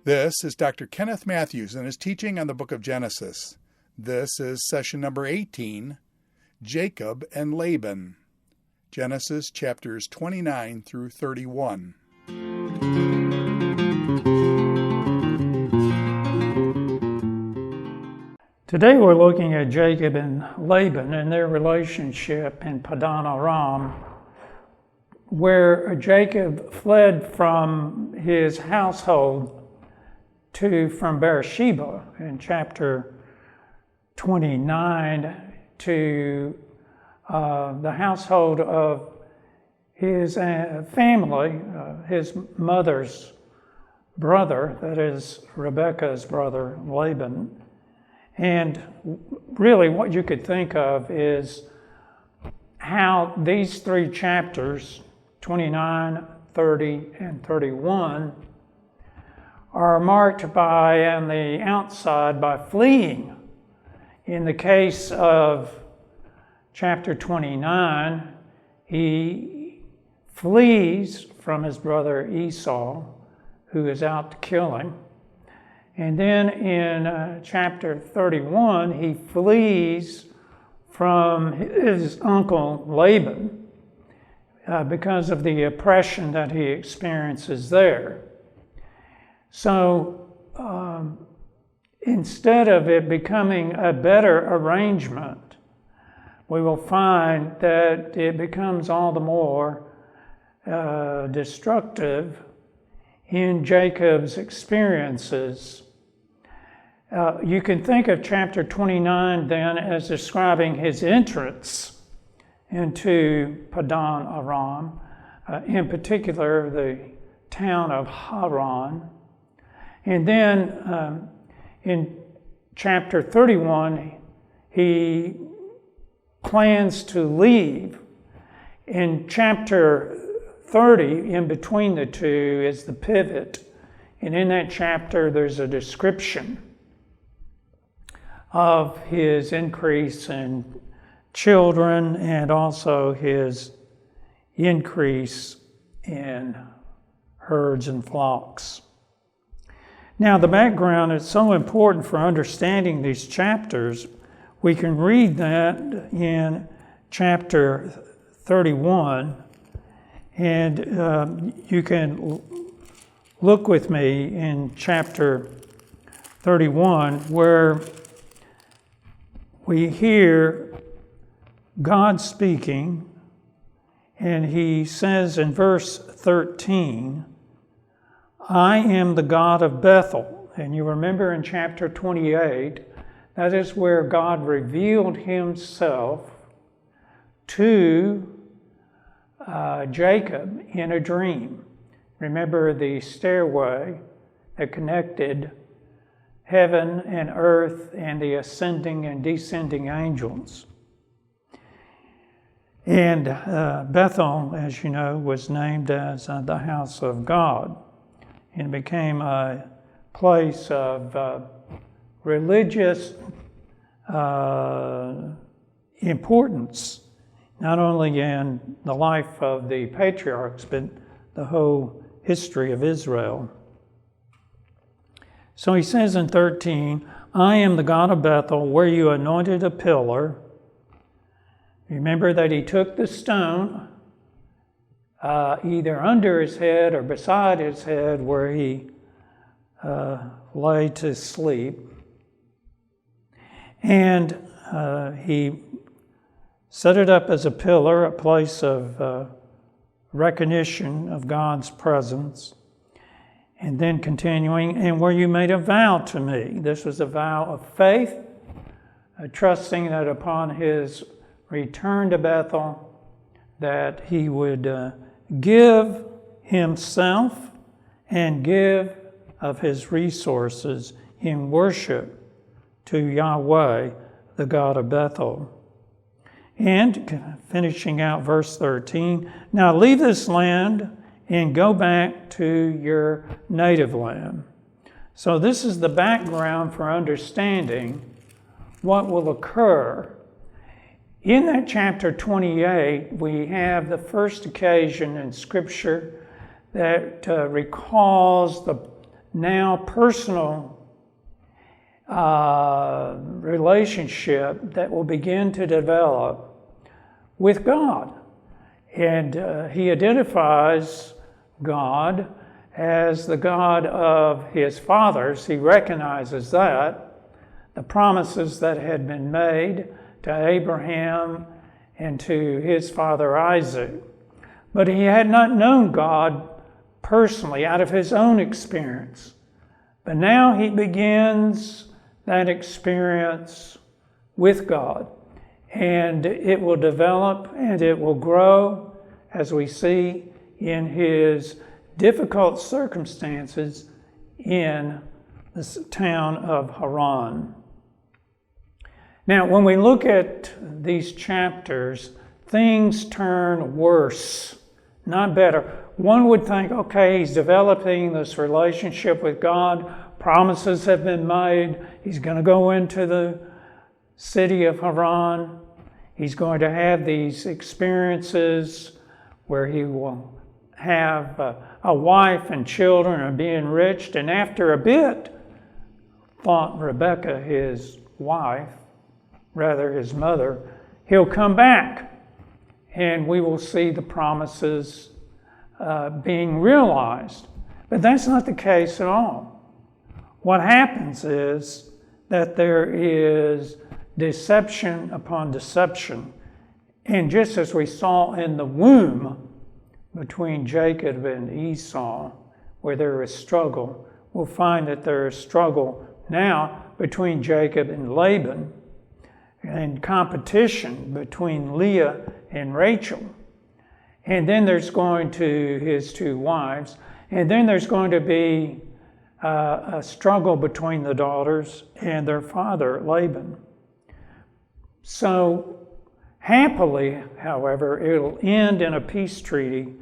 This is Dr. Kenneth Mathews and his teaching on the book of Genesis. This is session number 18, Jacob and Laban, Genesis chapters 29 through 31. Today we're looking at Jacob and Laban and their relationship in Padan Aram, where Jacob fled from his household from Beersheba in chapter 29 to the household of his family, his mother's brother, that is Rebekah's brother, Laban. And really what you could think of is how these three chapters, 29, 30, and 31, are marked by, on the outside, by fleeing. In the case of chapter 29, he flees from his brother Esau, who is out to kill him. And then in chapter 31, he flees from his uncle Laban because of the oppression that he experiences there. So instead of it becoming a better arrangement, we will find that it becomes all the more destructive in Jacob's experiences. You can think of chapter 29 then as describing his entrance into Padan Aram, in particular the town of Haran. And then in chapter 31, he plans to leave. In chapter 30, in between the two, is the pivot. And in that chapter, there's a description of his increase in children and also his increase in herds and flocks. Now, the background is so important for understanding these chapters. We can read that in chapter 31, and you can look with me in chapter 31, where we hear God speaking, and he says in verse 13, I am the God of Bethel. And you remember in chapter 28, that is where God revealed himself to Jacob in a dream. Remember the stairway that connected heaven and earth and the ascending and descending angels. And Bethel, as you know, was named as the house of God. And became a place of religious importance, not only in the life of the patriarchs, but the whole history of Israel. So he says in 13, I am the God of Bethel, where you anointed a pillar. Remember that he took the stone either under his head or beside his head where he lay to sleep. And he set it up as a pillar, a place of recognition of God's presence. And then continuing, and where you made a vow to me. This was a vow of faith, trusting that upon his return to Bethel, that he would give himself and give of his resources in worship to Yahweh, the God of Bethel. And finishing out verse 13, now leave this land and go back to your native land. So this is the background for understanding what will occur In that chapter 28, we have the first occasion in Scripture that recalls the now personal relationship that will begin to develop with God. And he identifies God as the God of his fathers. He recognizes that, the promises that had been made to Abraham and to his father Isaac. But he had not known God personally out of his own experience. But now he begins that experience with God. And it will develop and it will grow, as we see in his difficult circumstances in the town of Haran. Now, when we look at these chapters, things turn worse, not better. One would think, okay, he's developing this relationship with God. Promises have been made. He's going to go into the city of Haran. He's going to have these experiences where he will have a wife and children and be enriched. And after a bit, thought Rebekah, his wife, rather his mother, he'll come back and we will see the promises being realized. But that's not the case at all. What happens is that there is deception upon deception. And just as we saw in the womb between Jacob and Esau, where there is struggle, we'll find that there is struggle now between Jacob and Laban, and competition between Leah and Rachel. And then there's going to his two wives. And then there's going to be a struggle between the daughters and their father, Laban. So happily, however, it'll end in a peace treaty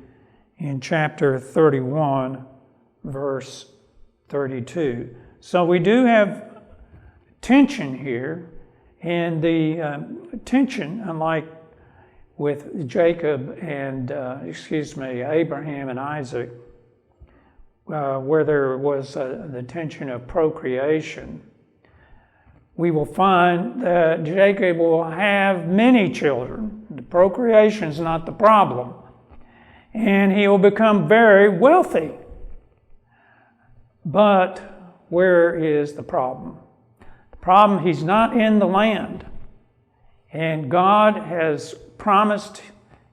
in chapter 31, verse 32. So we do have tension here. And the tension, unlike with Jacob and, Abraham and Isaac, where there was the tension of procreation, we will find that Jacob will have many children. The procreation is not the problem. And he will become very wealthy. But where is the problem? Problem, he's not in the land. And God has promised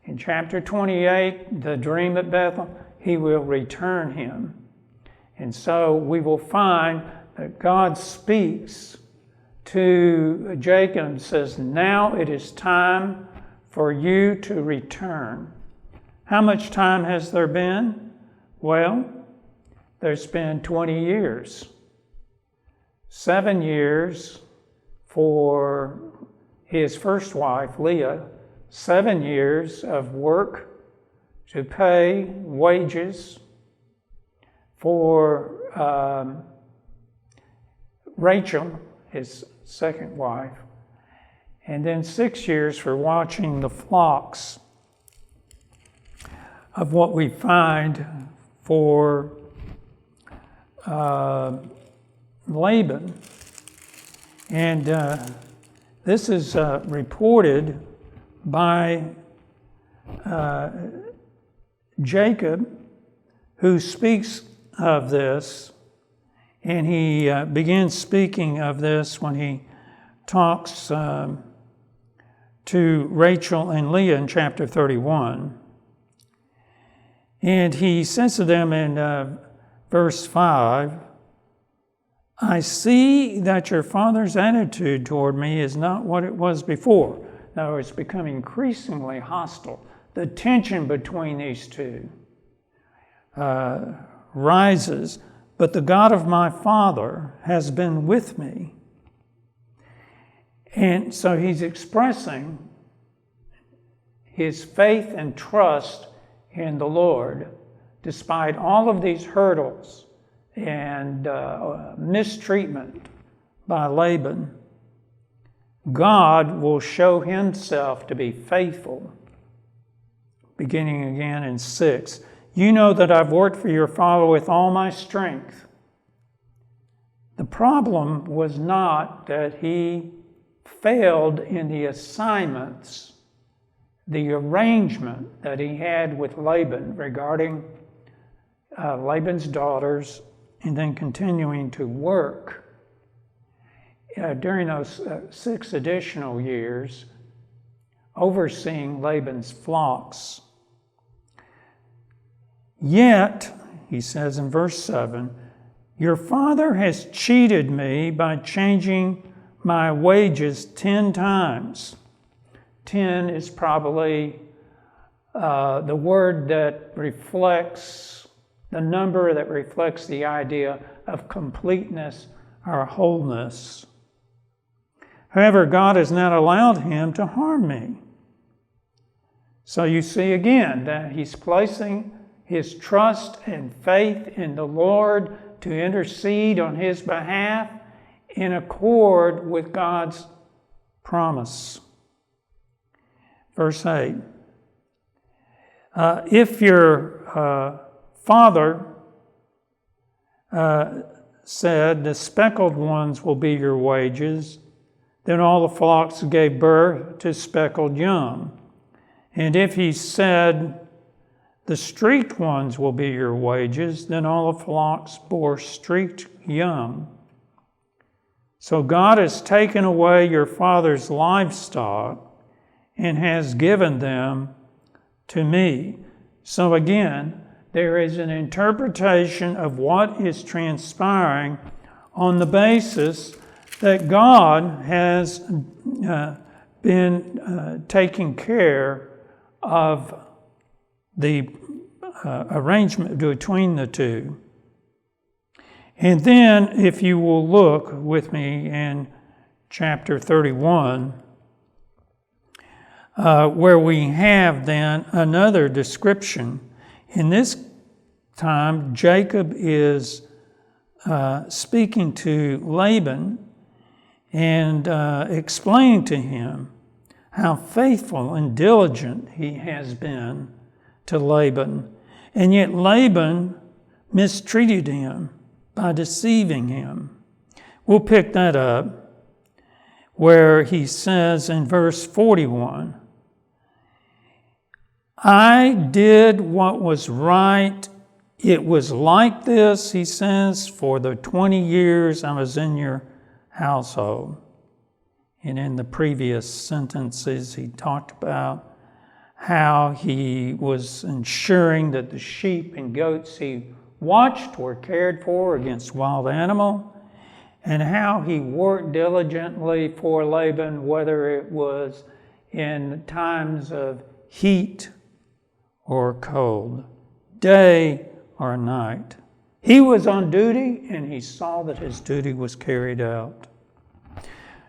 in chapter 28, the dream at Bethel, he will return him. And so we will find that God speaks to Jacob and says, now it is time for you to return. How much time has there been? Well, there's been 20 years. 7 years for his first wife, Leah, 7 years of work to pay wages for Rachel, his second wife, and then 6 years for watching the flocks of what we find for Laban. And this is reported by Jacob, who speaks of this, and he begins speaking of this when he talks to Rachel and Leah in chapter 31. And he says to them in verse 5, I see that your father's attitude toward me is not what it was before. Now it's becoming increasingly hostile. The tension between these two rises, but the God of my father has been with me. And so he's expressing his faith and trust in the Lord, despite all of these hurdles and mistreatment by Laban. God will show himself to be faithful. Beginning again in 6. You know that I've worked for your father with all my strength. The problem was not that he failed in the assignments, the arrangement that he had with Laban regarding Laban's daughters, and then continuing to work during those 6 additional years, overseeing Laban's flocks. Yet, he says in verse 7, your father has cheated me by changing my wages 10 times. 10 is probably the word that reflects, the number that reflects the idea of completeness or wholeness. However, God has not allowed him to harm me. So you see again that he's placing his trust and faith in the Lord to intercede on his behalf in accord with God's promise. Verse 8. If your father said, the speckled ones will be your wages, then all the flocks gave birth to speckled young. And if he said, the streaked ones will be your wages, then all the flocks bore streaked young. So God has taken away your father's livestock and has given them to me. So again, there is an interpretation of what is transpiring on the basis that God has been taking care of the arrangement between the two. And then, if you will look with me in chapter 31, where we have then another description. In this time, Jacob is speaking to Laban and explaining to him how faithful and diligent he has been to Laban. And yet Laban mistreated him by deceiving him. We'll pick that up where he says in verse 41, I did what was right. It was like this, he says, for the 20 years I was in your household. And in the previous sentences, he talked about how he was ensuring that the sheep and goats he watched were cared for against wild animal, and how he worked diligently for Laban, whether it was in times of heat or cold, day or night. He was on duty, and he saw that his duty was carried out.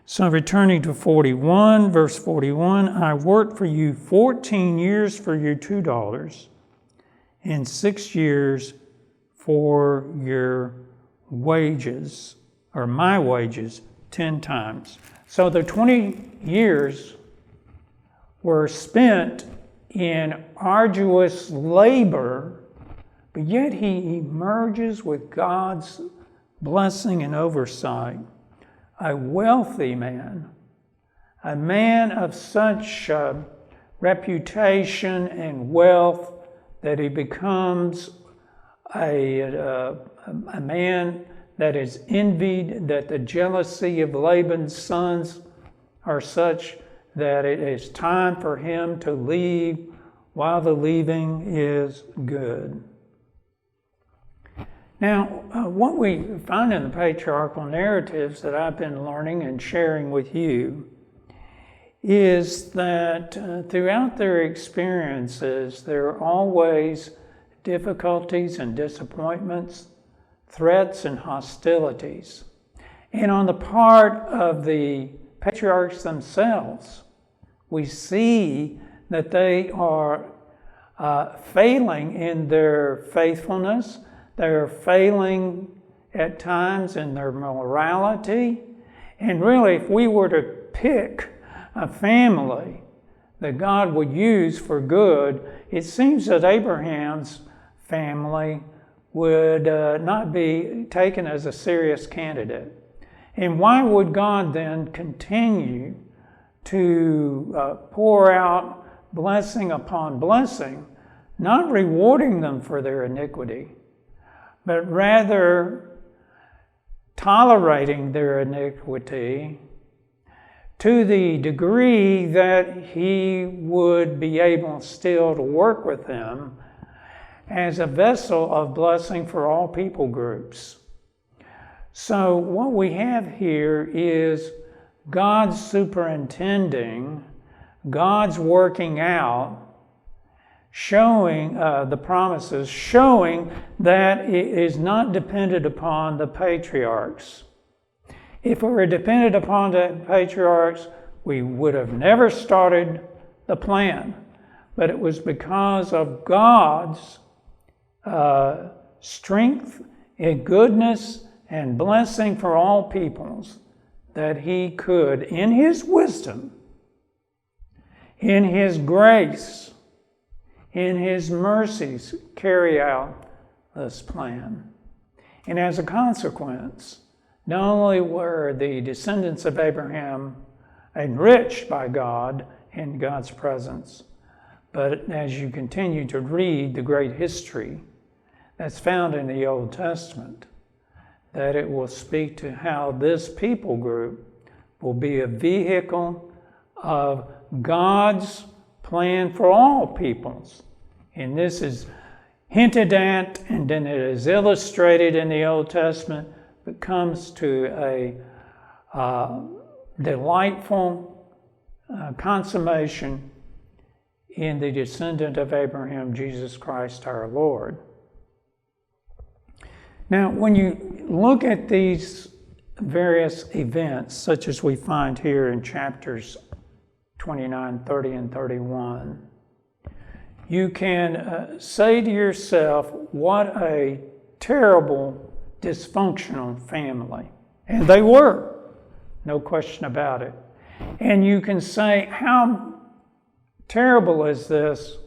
So returning to 41, verse 41, I worked for you 14 years for your 2 daughters, and 6 years for your wages, or my wages, 10 times. So the 20 years were spent in arduous labor, but yet he emerges with God's blessing and oversight. A wealthy man, a man of such reputation and wealth that he becomes a man that is envied, that the jealousy of Laban's sons are such that it is time for him to leave while the leaving is good. Now, what we find in the patriarchal narratives that I've been learning and sharing with you is that throughout their experiences, there are always difficulties and disappointments, threats and hostilities. And on the part of the patriarchs themselves, we see that they are failing in their faithfulness. They're failing at times in their morality. And really, if we were to pick a family that God would use for good, it seems that Abraham's family would not be taken as a serious candidate. And why would God then continue to pour out blessing upon blessing, not rewarding them for their iniquity, but rather tolerating their iniquity to the degree that he would be able still to work with them as a vessel of blessing for all people groups? So what we have here is God's superintending, God's working out, showing the promises, showing that it is not dependent upon the patriarchs. If it were dependent upon the patriarchs, we would have never started the plan. But it was because of God's strength and goodness and blessing for all peoples that he could, in his wisdom, in his grace, in his mercies, carry out this plan. And as a consequence, not only were the descendants of Abraham enriched by God in God's presence, but as you continue to read the great history that's found in the Old Testament, that it will speak to how this people group will be a vehicle of God's plan for all peoples. And this is hinted at, and then it is illustrated in the Old Testament, but comes to a delightful consummation in the descendant of Abraham, Jesus Christ our Lord. Now, when you look at these various events, such as we find here in chapters 29, 30, and 31, you can say to yourself, what a terrible, dysfunctional family. And they were, no question about it. And you can say, how terrible is this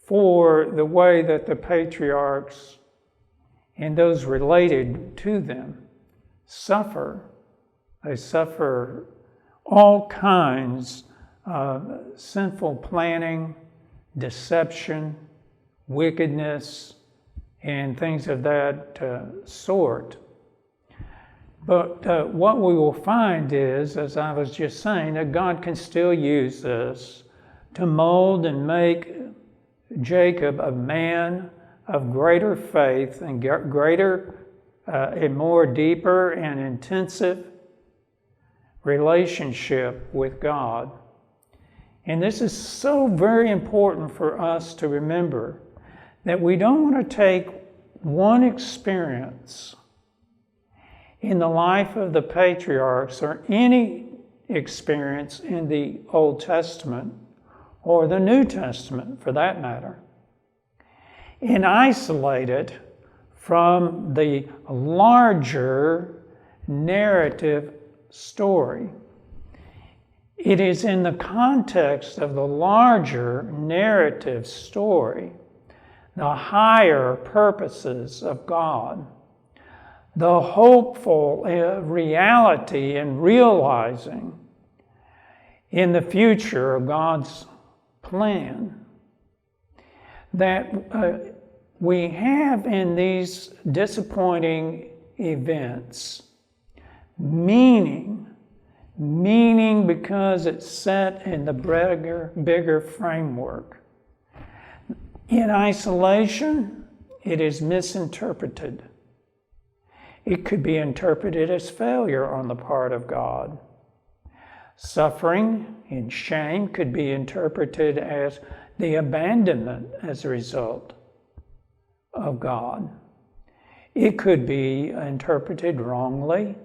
for the way that the patriarchs and those related to them suffer. They suffer all kinds of sinful planning, deception, wickedness, and things of that sort. But what we will find is, as I was just saying, that God can still use this to mold and make Jacob a man of greater faith and greater and more deeper and intensive relationship with God. And this is so very important for us to remember, that we don't want to take one experience in the life of the patriarchs, or any experience in the Old Testament or the New Testament for that matter, and isolate it from the larger narrative story. It is in the context of the larger narrative story, the higher purposes of God, the hopeful reality and realizing in the future of God's plan, that we have in these disappointing events meaning because it's set in the bigger framework. In isolation, it is misinterpreted. It could be interpreted as failure on the part of God. Suffering and shame could be interpreted as the abandonment as a result of God. It could be interpreted wrongly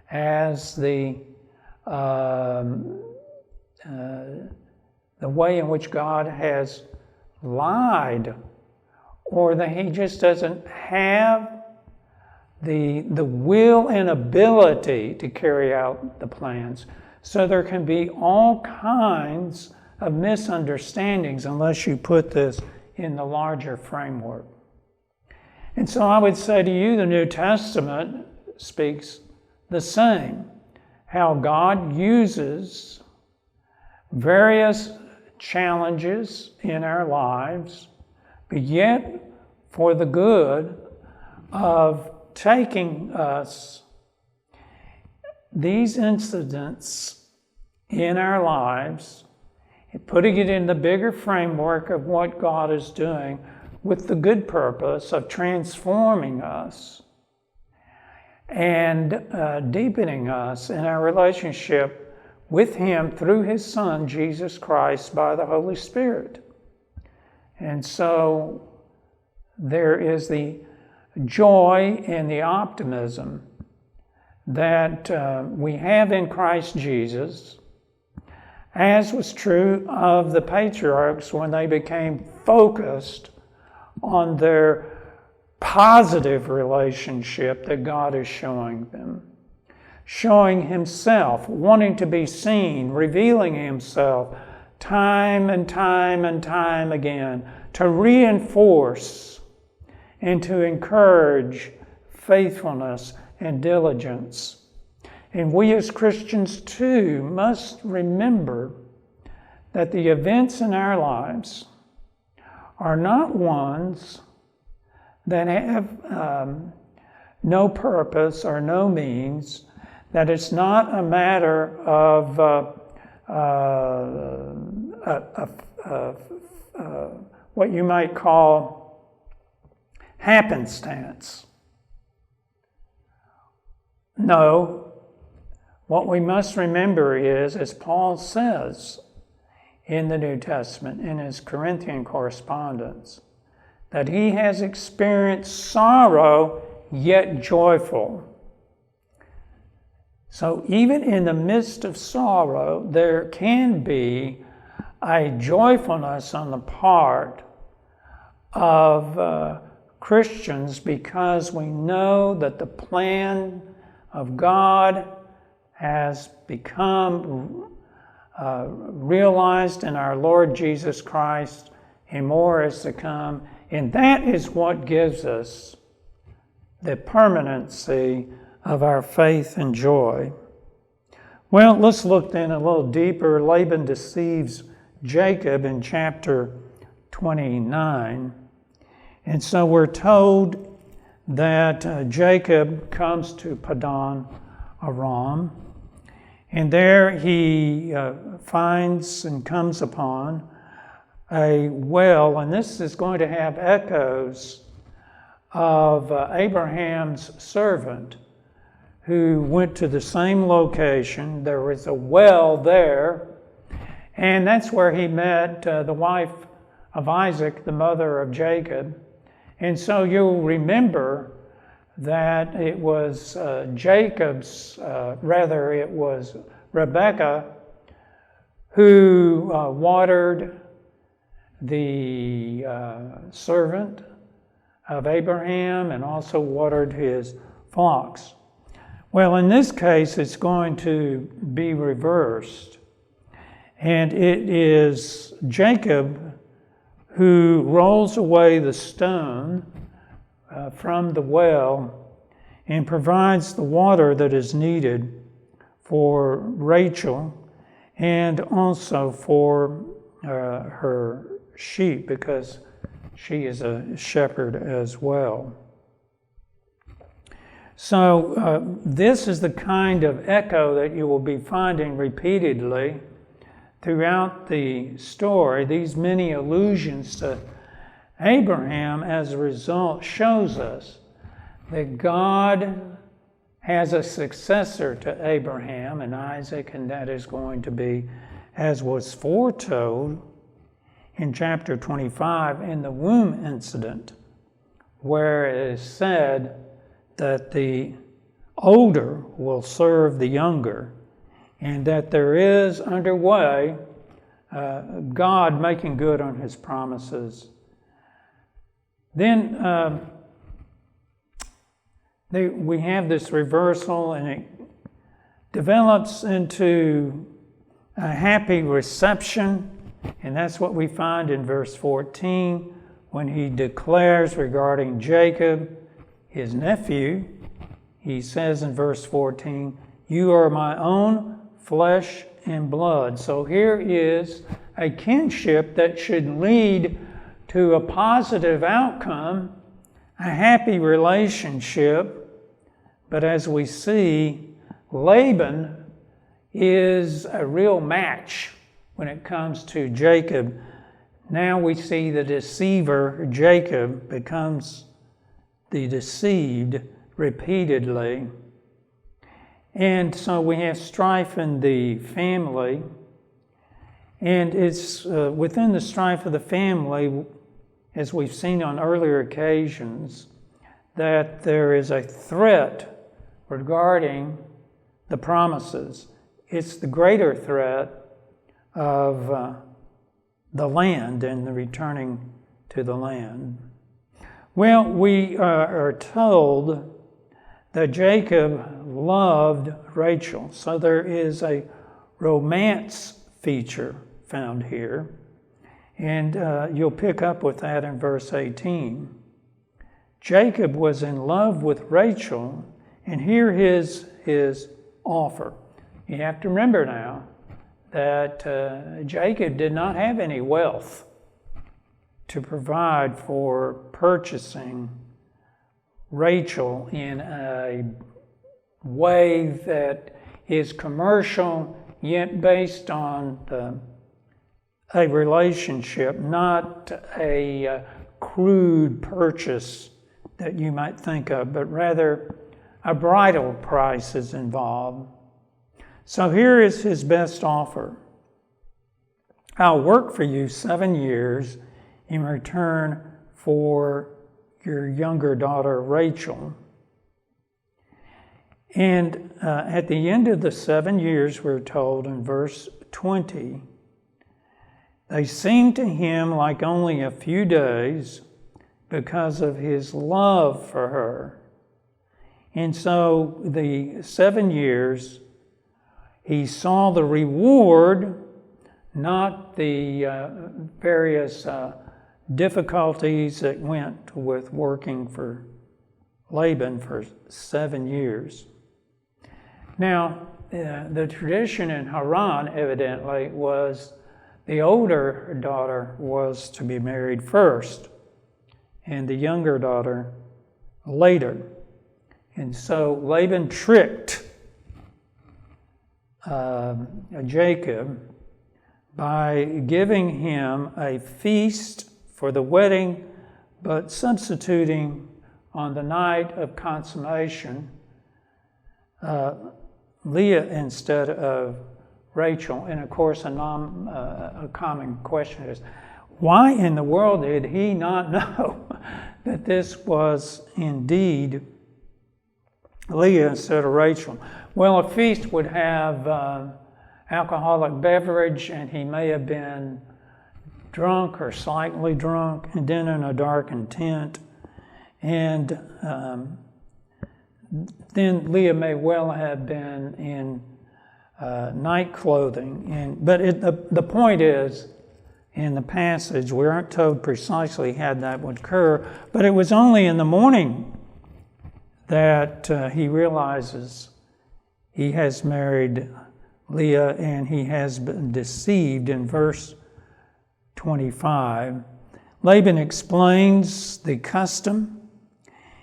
as the way in which God has lied, or that he just doesn't have the will and ability to carry out the plans. So there can be all kinds of misunderstandings unless you put this in the larger framework. And so I would say to you, the New Testament speaks the same, how God uses various challenges in our lives, but yet for the good of taking us these incidents in our lives and putting it in the bigger framework of what God is doing with the good purpose of transforming us and deepening us in our relationship with Him through His Son, Jesus Christ, by the Holy Spirit. And so there is the joy and the optimism that we have in Christ Jesus, as was true of the patriarchs when they became focused on their positive relationship that God is showing them, showing Himself, wanting to be seen, revealing Himself time and time and time again to reinforce and to encourage faithfulness and diligence. And we as Christians too must remember that the events in our lives are not ones that have no purpose or no means, that it's not a matter of what you might call happenstance. No, what we must remember is, as Paul says in the New Testament, in his Corinthian correspondence, that he has experienced sorrow, yet joyful. So even in the midst of sorrow, there can be a joyfulness on the part of Christians, because we know that the plan of God has become realized in our Lord Jesus Christ, and more is to come. And that is what gives us the permanency of our faith and joy. Well, let's look then a little deeper. Laban deceives Jacob in chapter 29. And so we're told that Jacob comes to Padan Aram, and there he finds and comes upon a well, and this is going to have echoes of Abraham's servant who went to the same location. There was a well there, and that's where he met the wife of Isaac, the mother of Jacob. And so you'll remember that it was it was Rebekah who watered the servant of Abraham and also watered his flocks. Well, in this case, it's going to be reversed. And it is Jacob who rolls away the stone from the well and provides the water that is needed for Rachel and also for her sheep, because she is a shepherd as well. So this is the kind of echo that you will be finding repeatedly throughout the story. These many allusions to Abraham, as a result, shows us that God has a successor to Abraham and Isaac, and that is going to be, as was foretold in chapter 25 in the womb incident, where it is said that the older will serve the younger, and that there is underway God making good on His promises. Then we have this reversal, and develops into a happy reception, and that's what we find in verse 14 when he declares regarding Jacob, his nephew. He says in verse 14, "You are my own flesh and blood." So here is a kinship that should lead to a positive outcome, a happy relationship. But as we see, Laban is a real match when it comes to Jacob. Now we see the deceiver, Jacob, becomes the deceived repeatedly. And so we have strife in the family. And it's within the strife of the family, as we've seen on earlier occasions, that there is a threat regarding the promises. It's the greater threat of the land and the returning to the land. Well, we are told that Jacob loved Rachel. So there is a romance feature found here. And you'll pick up with that in verse 18. Jacob was in love with Rachel, and here is his offer. You have to remember now that Jacob did not have any wealth to provide for purchasing Rachel in a way that is commercial, yet based on a relationship, not a crude purchase that you might think of, but rather a bridal price is involved. So here is his best offer. "I'll work for you 7 years in return for your younger daughter, Rachel." And at the end of the 7 years, we're told in verse 20, they seemed to him like only a few days because of his love for her. And so the 7 years, he saw the reward, not the various difficulties that went with working for Laban for 7 years. Now, the tradition in Haran, evidently, was the older daughter was to be married first, and the younger daughter later. And so Laban tricked Jacob by giving him a feast for the wedding, but substituting on the night of consummation Leah instead of Rachel. And of course, a common question is, why in the world did he not know that this was indeed Leah instead of Rachel? Well, a feast would have alcoholic beverage, and he may have been drunk or slightly drunk, and then in a darkened tent. And then Leah may well have been in night clothing. But the point is, in the passage, we aren't told precisely how that would occur, but it was only in the morning that he realizes he has married Leah and he has been deceived. In verse 25, Laban explains the custom,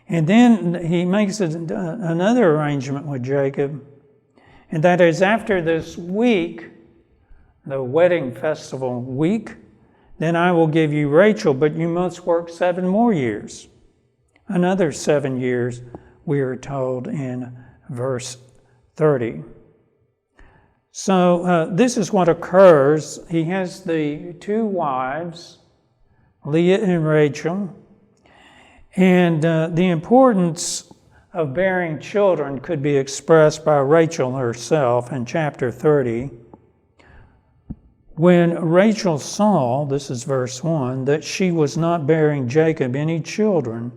and then he makes another arrangement with Jacob, and that is after this week, the wedding festival week, then I will give you Rachel, but you must work 7 more years. Another 7 years, we are told in verse 30. So this is what occurs. He has the 2 wives, Leah and Rachel, and the importance of bearing children could be expressed by Rachel herself in chapter 30. When Rachel saw, this is verse 1, that she was not bearing Jacob any children,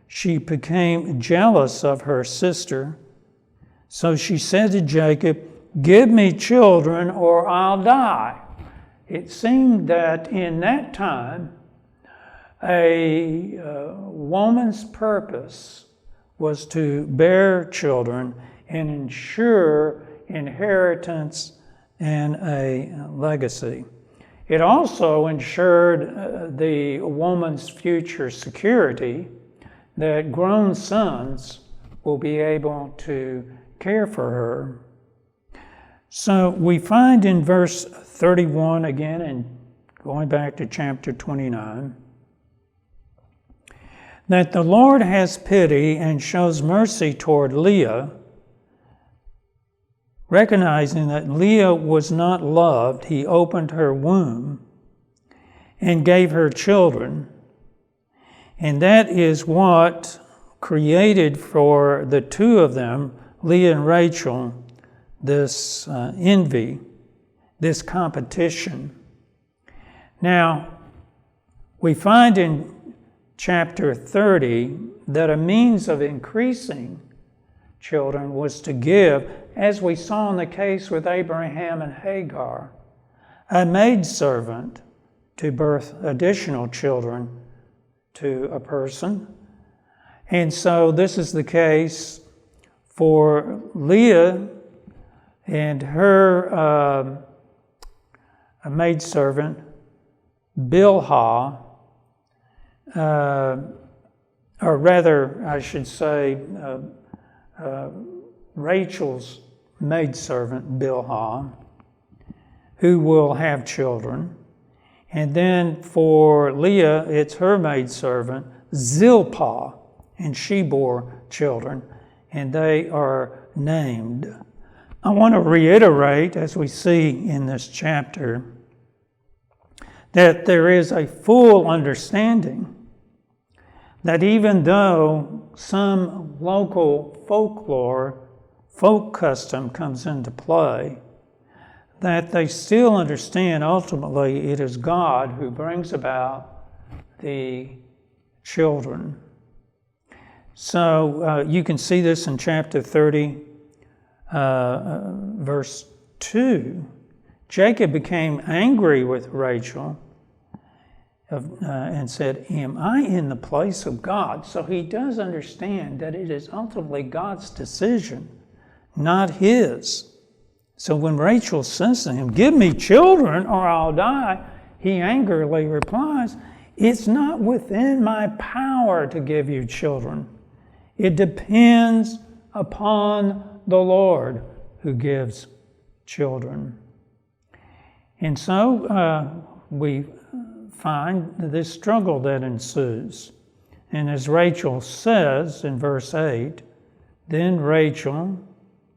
she became jealous of her sister. So she said to Jacob, "Give me children or I'll die." It seemed that in that time, a woman's purpose was to bear children and ensure inheritance and a legacy. It also ensured the woman's future security, that grown sons will be able to care for her. So we find in verse 31 again, and going back to chapter 29, that the Lord has pity and shows mercy toward Leah, recognizing that Leah was not loved. He opened her womb and gave her children. And that is what created for the two of them, Leah and Rachel, this envy, this competition. Now, we find in chapter 30 that a means of increasing children was to give, as we saw in the case with Abraham and Hagar, a maidservant to birth additional children to a person. And so this is the case for Leah and her maidservant, Bilhah, or rather, I should say, Rachel's maidservant, Bilhah, who will have children. And then for Leah, it's her maidservant, Zilpah, and she bore children, and they are named. I want to reiterate, as we see in this chapter, that there is a full understanding that even though some local folklore, folk custom comes into play, that they still understand ultimately it is God who brings about the children. So you can see this in chapter 30, verse 2. Jacob became angry with Rachel and said, "Am I in the place of God?" So he does understand that it is ultimately God's decision, not his. So when Rachel says to him, "Give me children or I'll die," he angrily replies, "It's not within my power to give you children. It depends upon the Lord who gives children." And so we find this struggle that ensues. And as Rachel says in verse 8, then Rachel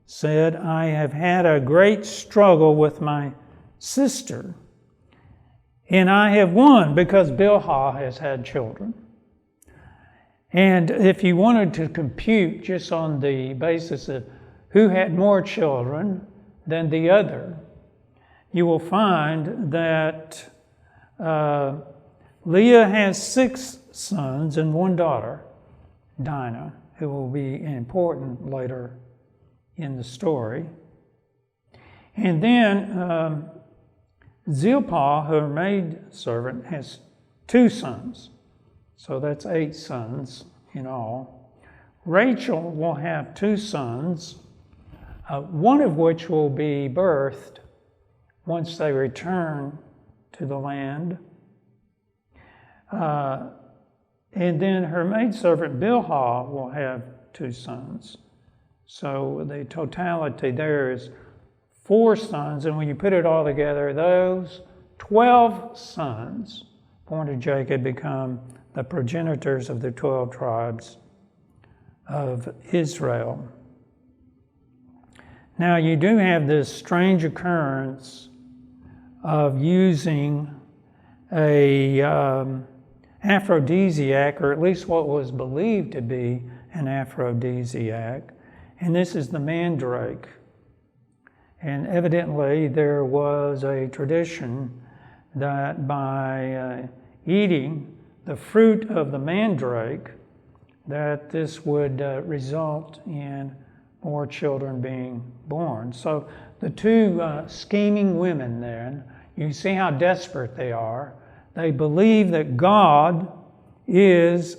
said, "I have had a great struggle with my sister, and I have won because Bilhah has had children." And if you wanted to compute just on the basis of who had more children than the other, you will find that Leah has 6 sons and 1 daughter, Dinah, who will be important later in the story. And then Zilpah, her maidservant, has 2 sons. So that's 8 sons in all. Rachel will have 2 sons, one of which will be birthed once they return to the land. And then her maidservant Bilhah will have 2 sons. So the totality there is 4 sons, and when you put it all together, those 12 sons born to Jacob become the progenitors of the 12 tribes of Israel. Now you do have this strange occurrence of using a aphrodisiac, or at least what was believed to be an aphrodisiac, and this is the mandrake. And evidently there was a tradition that by eating the fruit of the mandrake, that this would result in more children being born. So the two scheming women then, you see how desperate they are. They believe that God is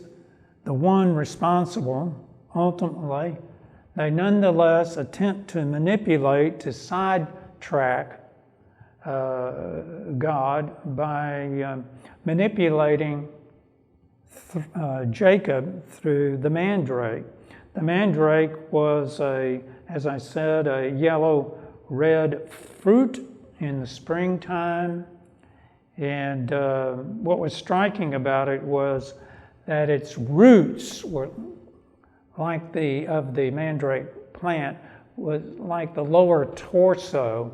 the one responsible ultimately. They nonetheless attempt to manipulate, to sidetrack God by manipulating Jacob through the mandrake. The mandrake was as I said, a yellow-red fruit in the springtime. And what was striking about it was that its roots were like of the mandrake plant, was like the lower torso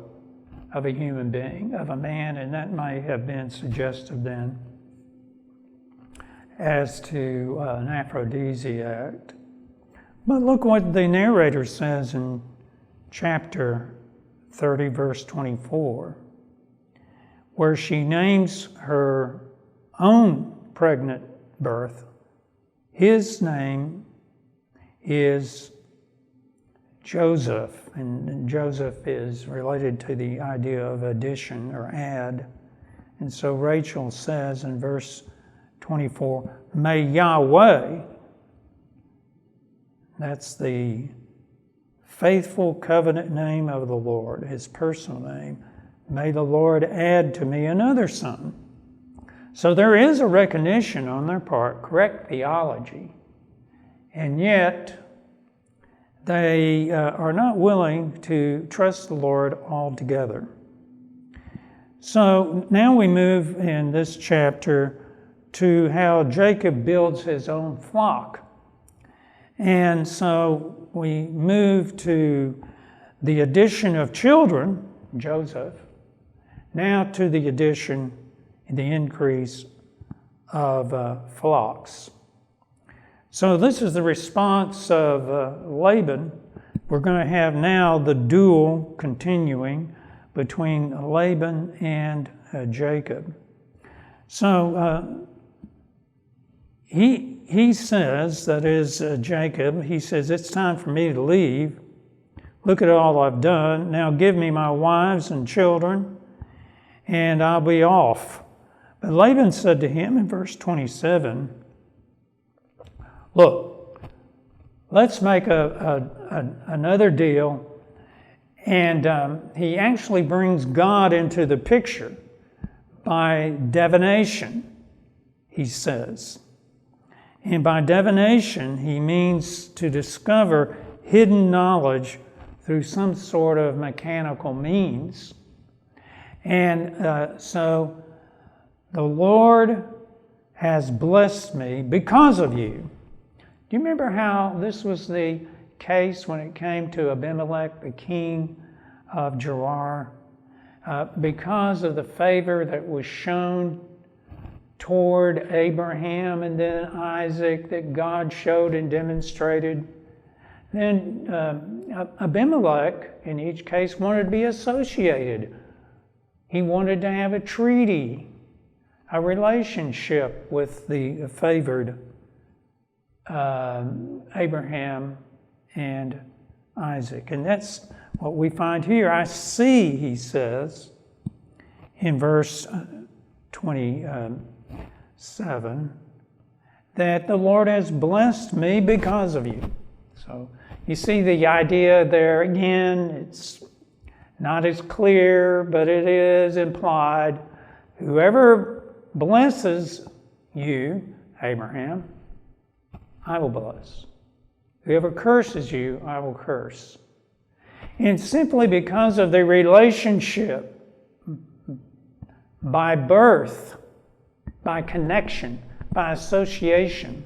of a human being, of a man, and that might have been suggestive then as to an aphrodisiac. But look what the narrator says in chapter 30, verse 24, where she names her own pregnant birth. His name is Joseph, and Joseph is related to the idea of addition or add. And so Rachel says in verse 24, may Yahweh, that's the faithful covenant name of the Lord, his personal name, may the Lord add to me another son. So there is a recognition on their part, correct theology, and yet they are not willing to trust the Lord altogether. So now we move in this chapter to how Jacob builds his own flock. And so we move to the addition of children, Joseph, now to the addition, the increase of flocks. So this is the response of Laban. We're going to have now the duel continuing between Laban and Jacob. So he says, that is Jacob, he says, it's time for me to leave. Look at all I've done. Now give me my wives and children, and I'll be off. But Laban said to him in verse 27, look, let's make another deal. And he actually brings God into the picture by divination, he says. And by divination, he means to discover hidden knowledge through some sort of mechanical means. And so the Lord has blessed me because of you. Do you remember how this was the case when it came to Abimelech, the king of Gerar? Because of the favor that was shown toward Abraham and then Isaac that God showed and demonstrated, then Abimelech, in each case, wanted to be associated. He wanted to have a treaty, a relationship with the favored Abraham and Isaac. And that's what we find here. I see, he says, in verse 27, that the Lord has blessed me because of you. So you see the idea there again. It's not as clear, but it is implied. Whoever blesses you, Abraham, I will bless. Whoever curses you, I will curse. And simply because of the relationship by birth, by connection, by association,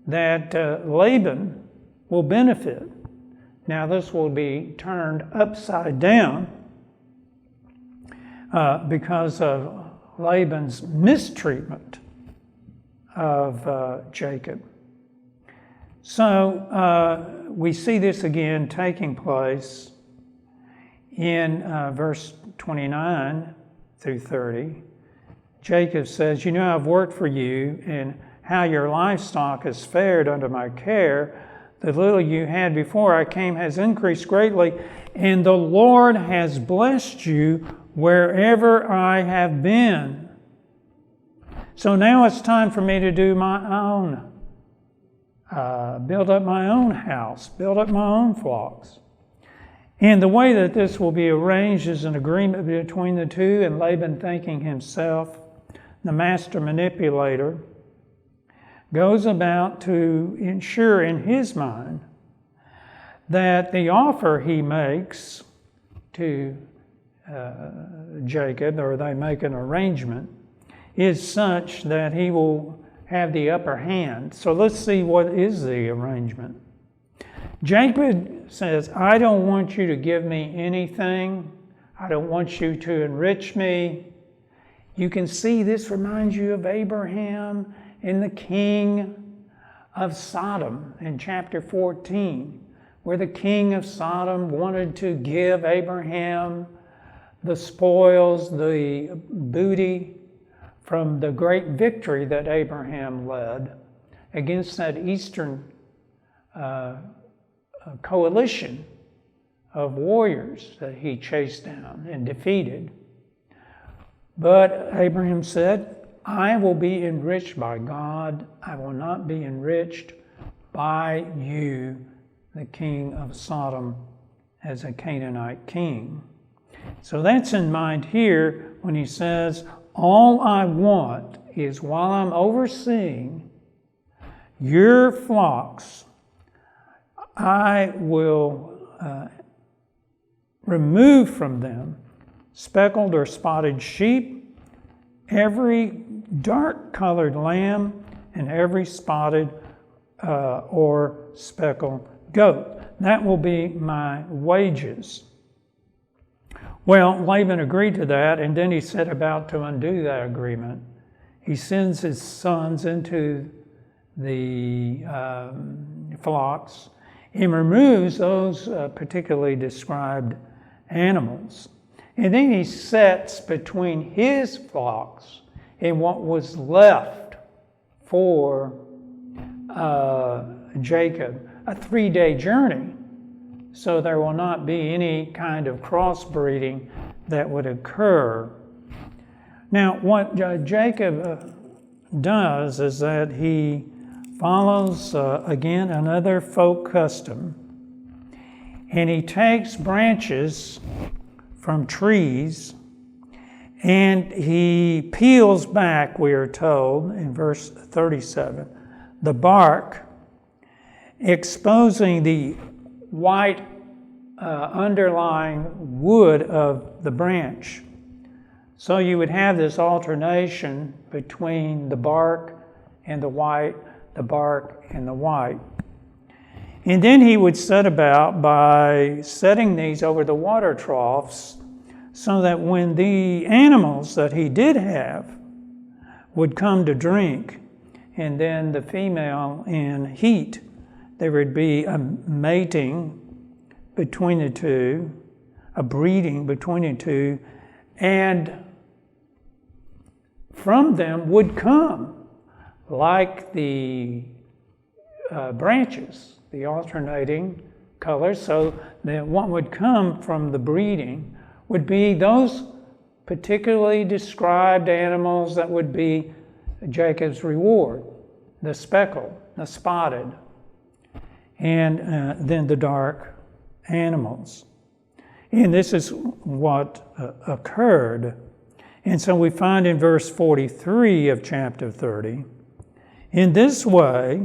that Laban will benefit. Now this will be turned upside down because of Laban's mistreatment of Jacob. So we see this again taking place in verse 29 through 30. Jacob says, you know, I've worked for you, and how your livestock has fared under my care. the little you had before I came has increased greatly, and the Lord has blessed you wherever I have been. So now it's time for me to do my own, build up my own house, build up my own flocks. And the way that this will be arranged is an agreement between the two, and Laban, thinking himself the master manipulator, goes about to ensure in his mind that the offer he makes to Jacob, or they make an arrangement, is such that he will have the upper hand. So let's see what is the arrangement. Jacob says, I don't want you to give me anything. I don't want you to enrich me. You can see this reminds you of Abraham and the king of Sodom in chapter 14, where the king of Sodom wanted to give Abraham the spoils, the booty from the great victory that Abraham led against that eastern coalition of warriors that he chased down and defeated. But Abraham said, I will be enriched by God. I will not be enriched by you, the king of Sodom, as a Canaanite king. So that's in mind here when he says, all I want is while I'm overseeing your flocks, I will remove from them speckled or spotted sheep, every dark-colored lamb, and every spotted or speckled goat. That will be my wages. Well, Laban agreed to that, and then he set about to undo that agreement. He sends his sons into the flocks and removes those particularly described animals. And then he sets between his flocks and what was left for Jacob a 3-day journey. So there will not be any kind of crossbreeding that would occur. Now, what Jacob does is that he follows, again, another folk custom, and he takes branches from trees and he peels back, we are told in verse 37, the bark, exposing the white underlying wood of the branch. So you would have this alternation between the bark and the white, the bark and the white. And then he would set about by setting these over the water troughs so that when the animals that he did have would come to drink, and then the female in heat, there would be a mating between the two, a breeding between the two, and from them would come, like the branches, the alternating colors, so that what would come from the breeding would be those particularly described animals that would be Jacob's reward, the speckled, the spotted, and then the dark animals. And this is what occurred. And so we find in verse 43 of chapter 30, in this way,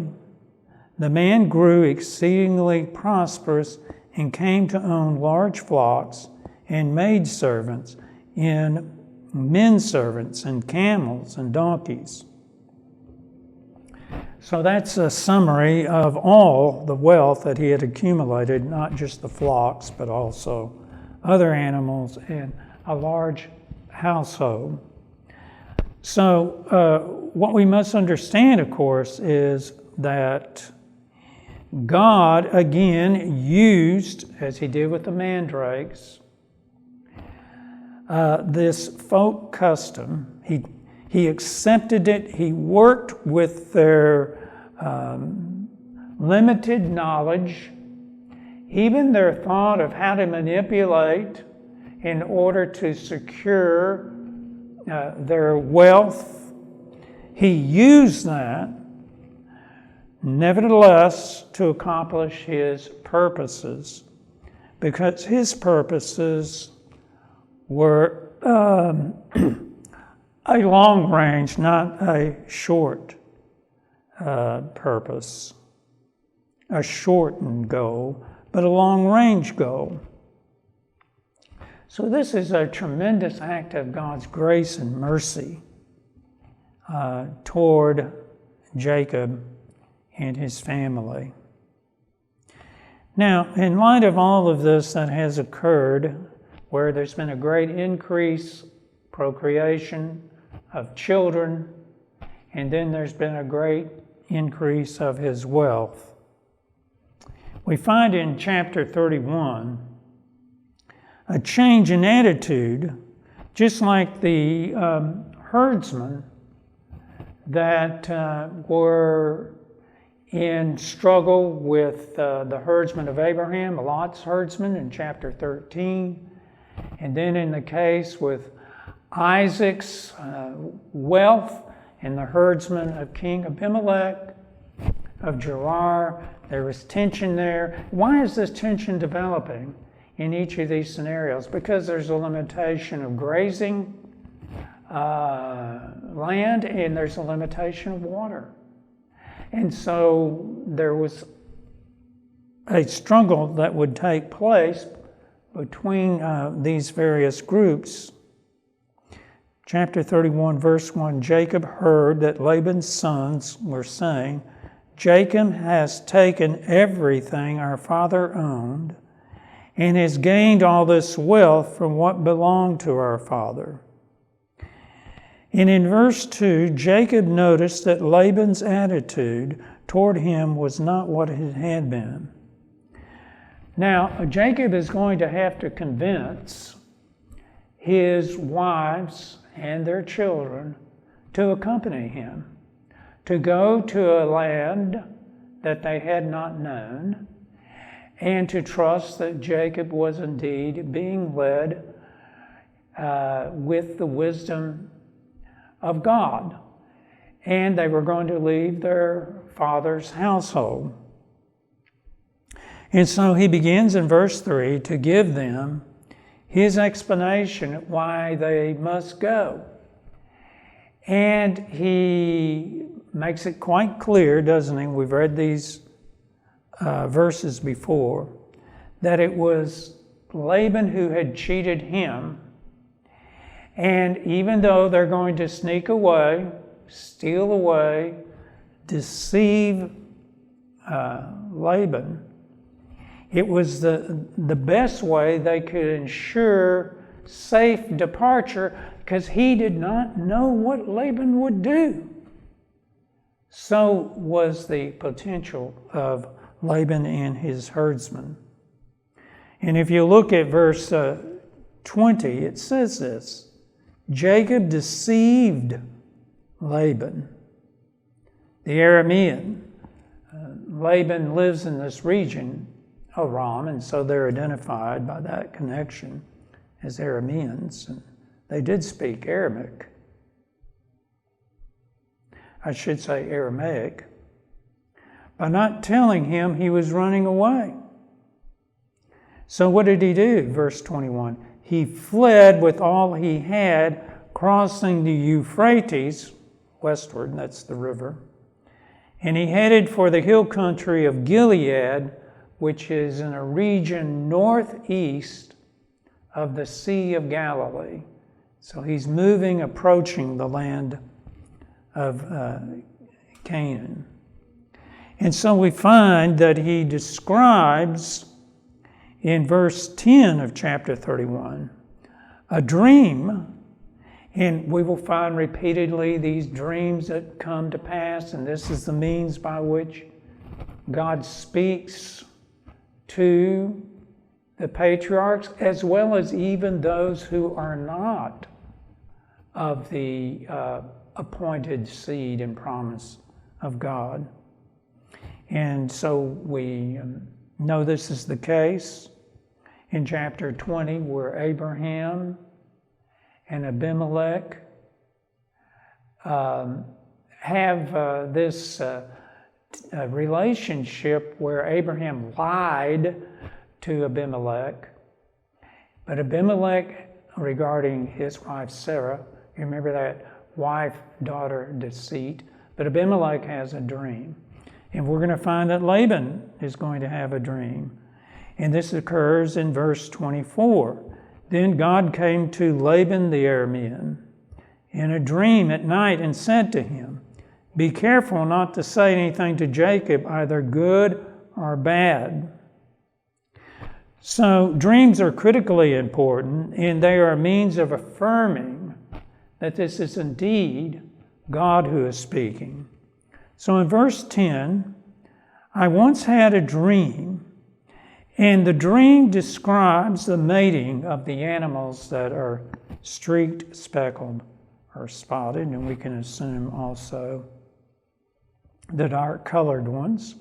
the man grew exceedingly prosperous and came to own large flocks and maidservants and men servants and camels and donkeys. So that's a summary of all the wealth that he had accumulated, not just the flocks, but also other animals and a large household. So what we must understand, of course, is that God, again, used, as he did with the mandrakes, this folk custom. He accepted it. He worked with their limited knowledge, even their thought of how to manipulate in order to secure their wealth. He used that, nevertheless, to accomplish his purposes, because his purposes were a long range, not a short purpose, a shortened goal, but a long range goal. So this is a tremendous act of God's grace and mercy toward Jacob and his family. Now, in light of all of this that has occurred, where there's been a great increase, procreation of children, and then there's been a great increase of his wealth, we find in chapter 31 a change in attitude, just like the herdsmen that were in struggle with the herdsmen of Abraham, Lot's herdsmen in chapter 13, and then in the case with Isaac's wealth and the herdsmen of King Abimelech of Gerar. There was tension there. Why is this tension developing in each of these scenarios? Because there's a limitation of grazing land, and there's a limitation of water. And so there was a struggle that would take place between these various groups. Chapter 31, verse 1, Jacob heard that Laban's sons were saying, Jacob has taken everything our father owned and has gained all this wealth from what belonged to our father. And in verse 2, Jacob noticed that Laban's attitude toward him was not what it had been. Now, Jacob is going to have to convince his wives and their children to accompany him, to go to a land that they had not known, and to trust that Jacob was indeed being led with the wisdom of God. And they were going to leave their father's household. And so he begins in verse 3 to give them his explanation why they must go. And he makes it quite clear, doesn't he? We've read these verses before, that it was Laban who had cheated him. And even though they're going to sneak away, steal away, deceive Laban, it was the best way they could ensure safe departure, because he did not know what Laban would do. So was the potential of Laban and his herdsmen. And if you look at verse 20, it says this, Jacob deceived Laban, the Aramean. Laban lives in this region, Aram, and so they're identified by that connection as Arameans. And they did speak Aramaic. I should say Aramaic. By not telling him he was running away. So what did he do? Verse 21. He fled with all he had, crossing the Euphrates, westward, that's the river. And he headed for the hill country of Gilead, which is in a region northeast of the Sea of Galilee. So he's moving, approaching the land of Canaan. And so we find that he describes in verse 10 of chapter 31 a dream. And we will find repeatedly these dreams that come to pass, and this is the means by which God speaks to the patriarchs, as well as even those who are not of the appointed seed and promise of God. And so we know this is the case in chapter 20, where Abraham and Abimelech have this relationship where Abraham lied to Abimelech. But Abimelech, regarding his wife Sarah, you remember that wife-daughter deceit, but Abimelech has a dream. And we're going to find that Laban is going to have a dream. And this occurs in verse 24. Then God came to Laban the Aramean in a dream at night and said to him, "Be careful not to say anything to Jacob, either good or bad." So dreams are critically important, and they are a means of affirming that this is indeed God who is speaking. So in verse 10, I once had a dream, and the dream describes the mating of the animals that are streaked, speckled, or spotted, and we can assume also the dark-colored ones.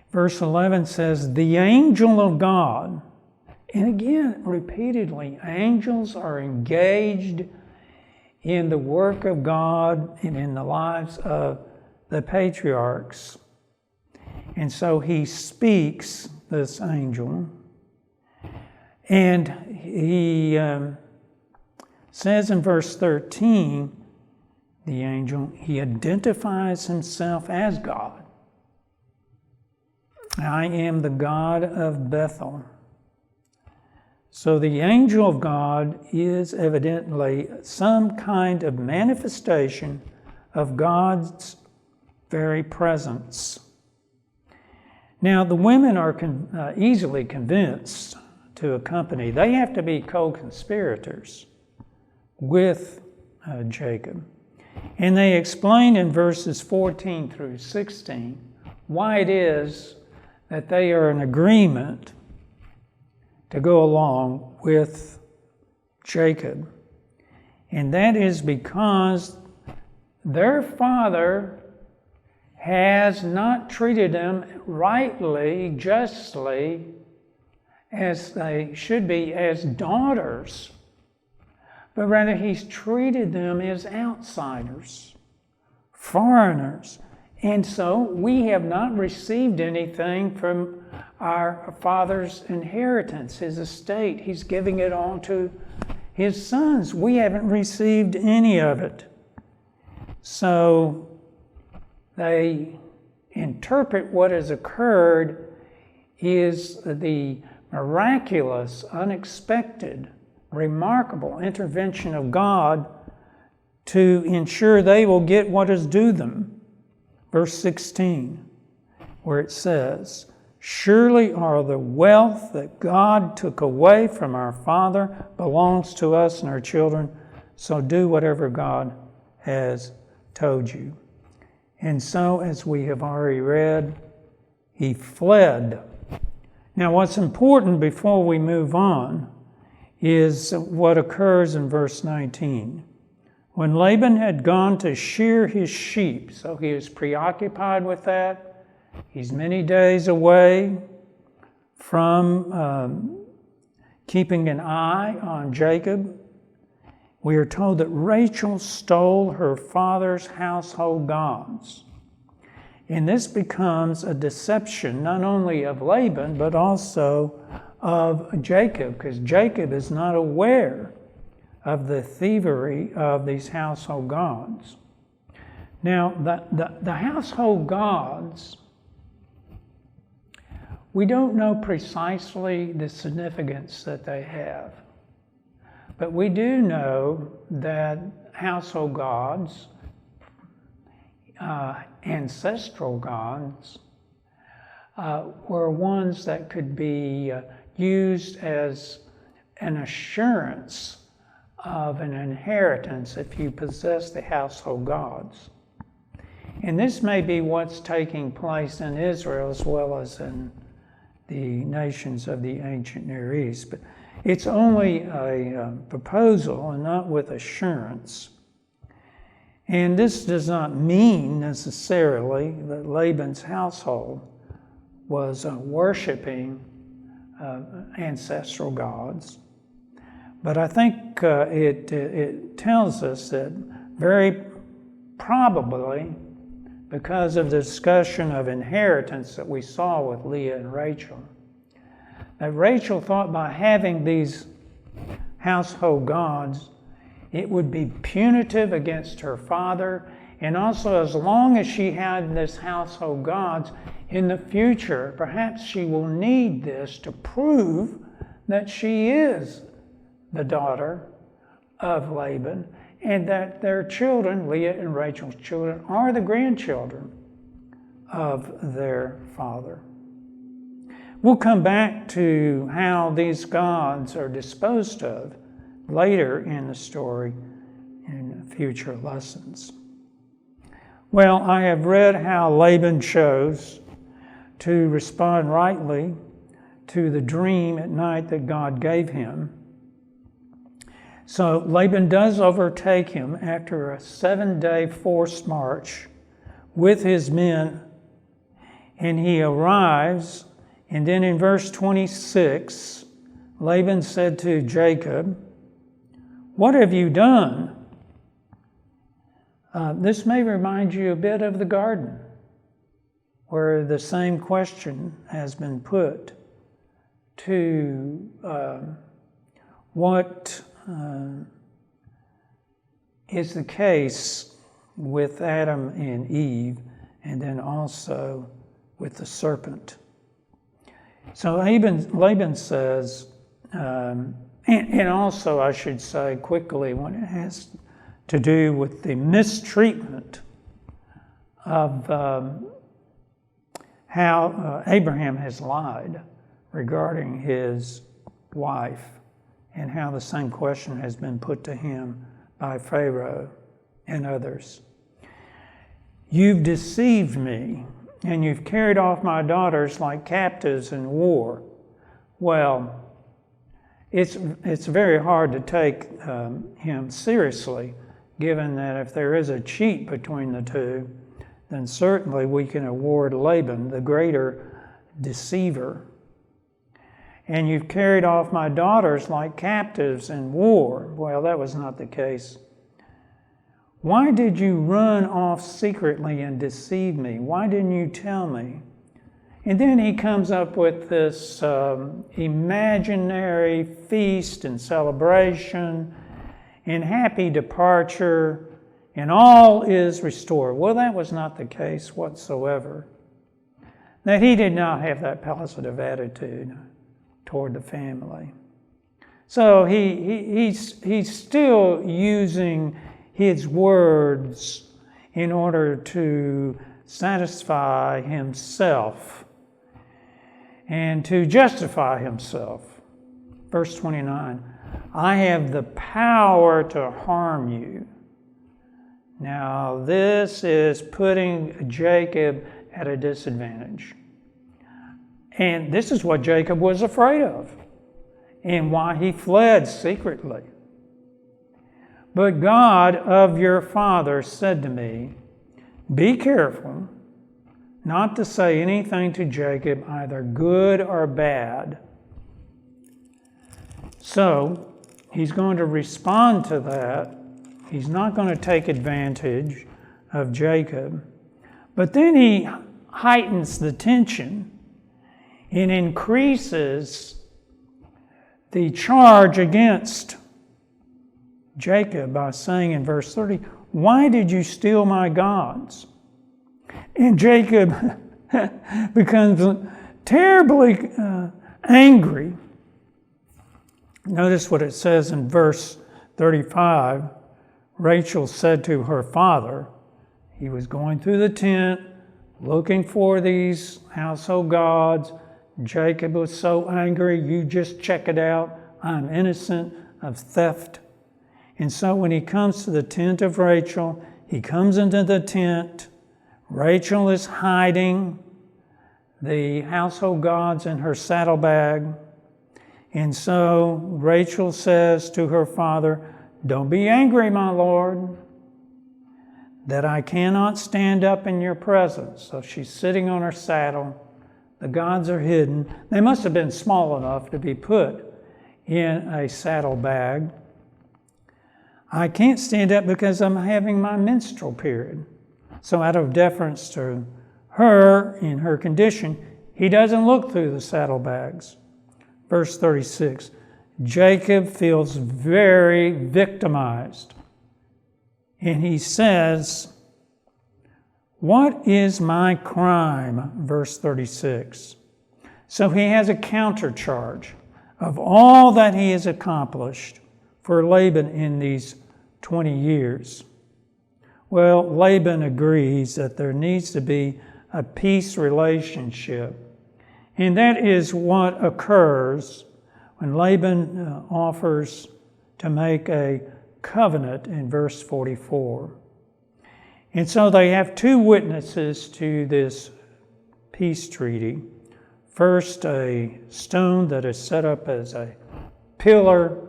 Verse 11 says, the angel of God, and again, repeatedly, angels are engaged in the work of God and in the lives of the patriarchs. And so he speaks, this angel, and he says in verse 13, the angel, he identifies himself as God. I am the God of Bethel. So the angel of God is evidently some kind of manifestation of God's very presence. Now, the women are easily convinced to accompany. They have to be co-conspirators with Jacob. And they explain in verses 14 through 16 why it is that they are in agreement to go along with Jacob. And that is because their father has not treated them rightly, justly, as they should be, as daughters, but rather he's treated them as outsiders, foreigners. And so we have not received anything from our father's inheritance, his estate. He's giving it all to his sons. We haven't received any of it. So they interpret what has occurred is the miraculous, unexpected, remarkable intervention of God to ensure they will get what is due them. Verse 16, where it says, surely are the wealth that God took away from our father belongs to us and our children, so do whatever God has told you. And so, as we have already read, he fled. Now, what's important before we move on is what occurs in verse 19. When Laban had gone to shear his sheep, so he is preoccupied with that. He's many days away from keeping an eye on Jacob. We are told that Rachel stole her father's household gods. And this becomes a deception not only of Laban, but also of Jacob, because Jacob is not aware of the thievery of these household gods. Now, the household gods, we don't know precisely the significance that they have. But we do know that household gods, ancestral gods, were ones that could be used as an assurance of an inheritance if you possess the household gods. And this may be what's taking place in Israel as well as in the nations of the ancient Near East. But it's only a proposal and not with assurance. And this does not mean necessarily that Laban's household was worshiping ancestral gods. But I think it tells us that very probably, because of the discussion of inheritance that we saw with Leah and Rachel, that Rachel thought by having these household gods, it would be punitive against her father, and also as long as she had this household gods, in the future, perhaps she will need this to prove that she is the daughter of Laban, and that their children, Leah and Rachel's children, are the grandchildren of their father. We'll come back to how these gods are disposed of later in the story in future lessons. Well, I have read how Laban chose to respond rightly to the dream at night that God gave him. So Laban does overtake him after a 7-day forced march with his men, and he arrives, and then in verse 26, Laban said to Jacob, "What have you done?" This may remind you a bit of the garden, where the same question has been put to what is the case with Adam and Eve, and then also with the serpent. So Laban says, and also I should say quickly, when it has to do with the mistreatment of how Abraham has lied regarding his wife, and how the same question has been put to him by Pharaoh and others. "You've deceived me, and you've carried off my daughters like captives in war." Well, it's very hard to take him seriously, given that if there is a cheat between the two, then certainly we can award Laban the greater deceiver. "And you've carried off my daughters like captives in war." Well, that was not the case. "Why did you run off secretly and deceive me? Why didn't you tell me?" And then he comes up with this imaginary feast and celebration and happy departure, and all is restored. Well, that was not the case whatsoever. That he did not have that positive attitude toward the family. So he's still using his words in order to satisfy himself and to justify himself. Verse 29, "I have the power to harm you." Now this is putting Jacob at a disadvantage. And this is what Jacob was afraid of, and why he fled secretly. "But God of your father said to me, be careful not to say anything to Jacob, either good or bad." So he's going to respond to that. He's not going to take advantage of Jacob. But then he heightens the tension and increases the charge against Jacob by saying in verse 30, "Why did you steal my gods?" And Jacob becomes terribly angry. Notice what it says in verse 35. Rachel said to her father, he was going through the tent, looking for these household gods. Jacob was so angry, "You just check it out. I'm innocent of theft." And so when he comes to the tent of Rachel, he comes into the tent. Rachel is hiding the household gods in her saddlebag. And so Rachel says to her father, "Don't be angry, my lord. that I cannot stand up in your presence. So she's sitting on her saddle. The gods are hidden. They must have been small enough to be put in a saddle bag. I can't stand up because I'm having my menstrual period. So out of deference to her in her condition, he doesn't look through the saddlebags. Verse 36, Jacob feels very victimized. And he says, what is my crime? Verse 36. So he has a countercharge of all that he has accomplished for Laban in these 20 years. Well, Laban agrees that there needs to be a peace relationship. And that is what occurs when Laban offers to make a covenant in verse 44. And so they have two witnesses to this peace treaty. First, a stone that is set up as a pillar,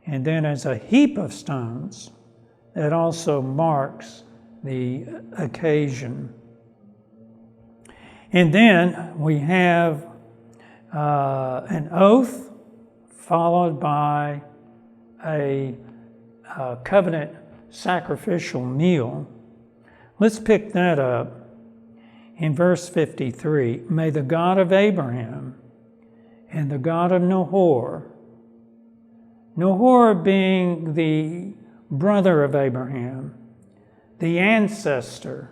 and then as a heap of stones that also marks the occasion. And then we have an oath followed by a covenant sacrificial meal. Let's pick that up in verse 53. May the God of Abraham and the God of Nahor being the brother of Abraham, the ancestor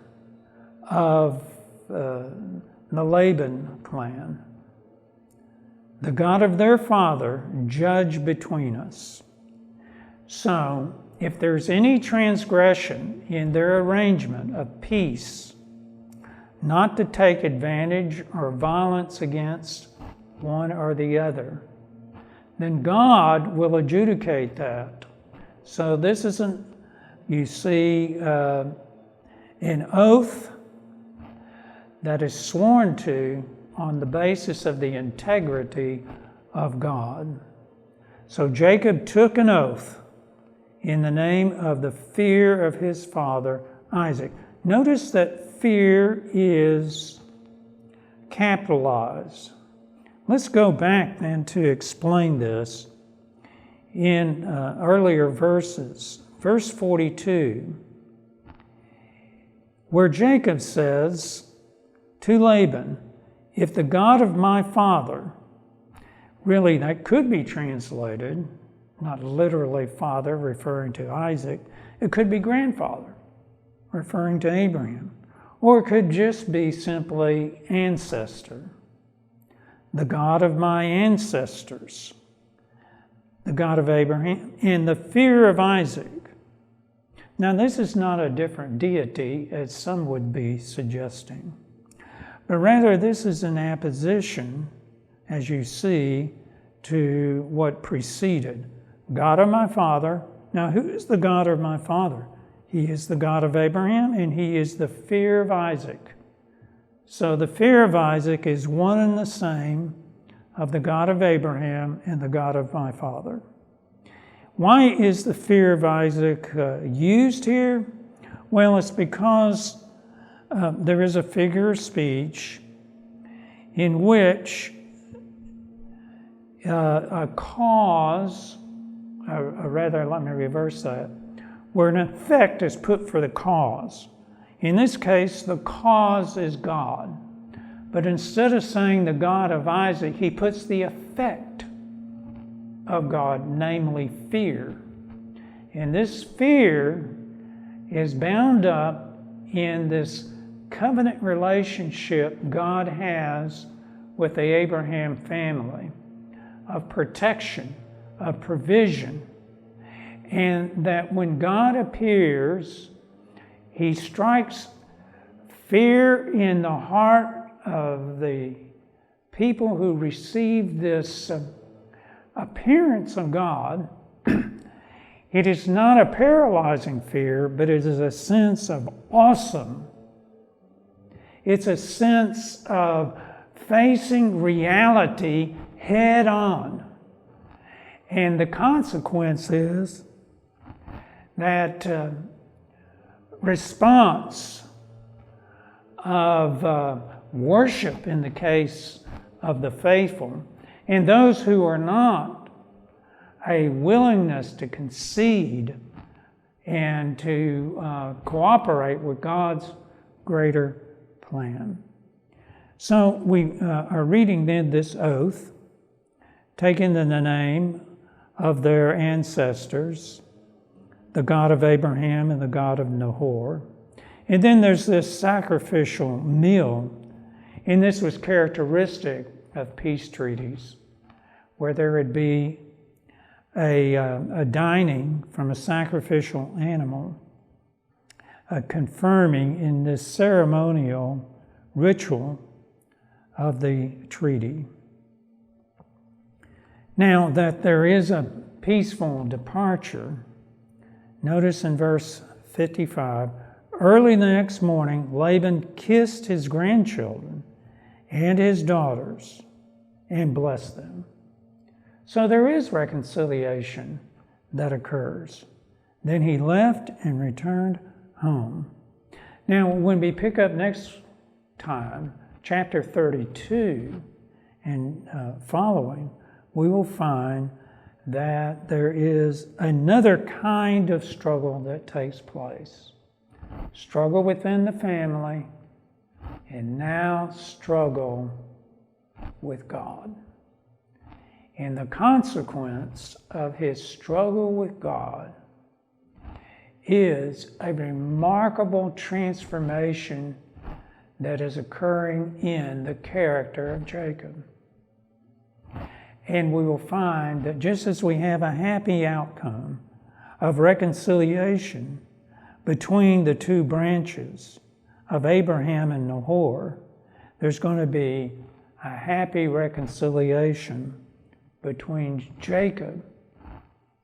of the Laban clan, the God of their father, judge between us. So, if there's any transgression in their arrangement of peace, not to take advantage or violence against one or the other, then God will adjudicate that. So this isn't, you see, an oath that is sworn to on the basis of the integrity of God. So Jacob took an oath in the name of the fear of his father Isaac. Notice that fear is capitalized. Let's go back then to explain this in earlier verses. Verse 42, where Jacob says to Laban, if the God of my father, really that could be translated, not literally father referring to Isaac, it could be grandfather referring to Abraham, or it could just be simply ancestor. The God of my ancestors, the God of Abraham, and the fear of Isaac. Now this is not a different deity as some would be suggesting, but rather this is an apposition, as you see, to what preceded. God of my father. Now who is the God of my father? He is the God of Abraham, and he is the fear of Isaac. So the fear of Isaac is one and the same of the God of Abraham and the God of my father. Why is the fear of Isaac used here? Well, it's because there is a figure of speech in which a cause, or rather, let me reverse that, where an effect is put for the cause. In this case, the cause is God. But instead of saying the God of Isaac, he puts the effect of God, namely fear. And this fear is bound up in this covenant relationship God has with the Abraham family of protection, of provision, and that when God appears, he strikes fear in the heart of the people who receive this appearance of God. It is not a paralyzing fear, but it is a sense of awesome. It's a sense of facing reality head on. And the consequence is that response of worship in the case of the faithful, and those who are not, a willingness to concede and to cooperate with God's greater plan. So we are reading then this oath, taken in the name of their ancestors, the God of Abraham and the God of Nahor. And then there's this sacrificial meal, and this was characteristic of peace treaties, where there would be a dining from a sacrificial animal, confirming in this ceremonial ritual of the treaty. Now that there is a peaceful departure, notice in verse 55, early the next morning, Laban kissed his grandchildren and his daughters and blessed them. So there is reconciliation that occurs. Then he left and returned home. Now, when we pick up next time, chapter 32 and following, we will find that there is another kind of struggle that takes place. Struggle within the family, and now struggle with God. And the consequence of his struggle with God is a remarkable transformation that is occurring in the character of Jacob. And we will find that just as we have a happy outcome of reconciliation between the two branches of Abraham and Nahor, there's going to be a happy reconciliation between Jacob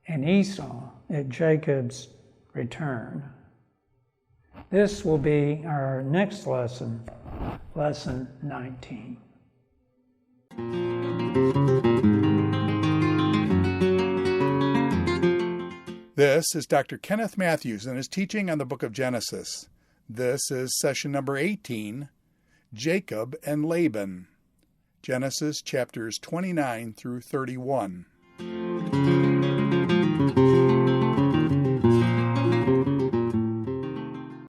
and Esau at Jacob's return. This will be our next lesson, lesson 19. This is Dr. Kenneth Mathews and his teaching on the book of Genesis. This is session number 18, Jacob and Laban. Genesis chapters 29 through 31.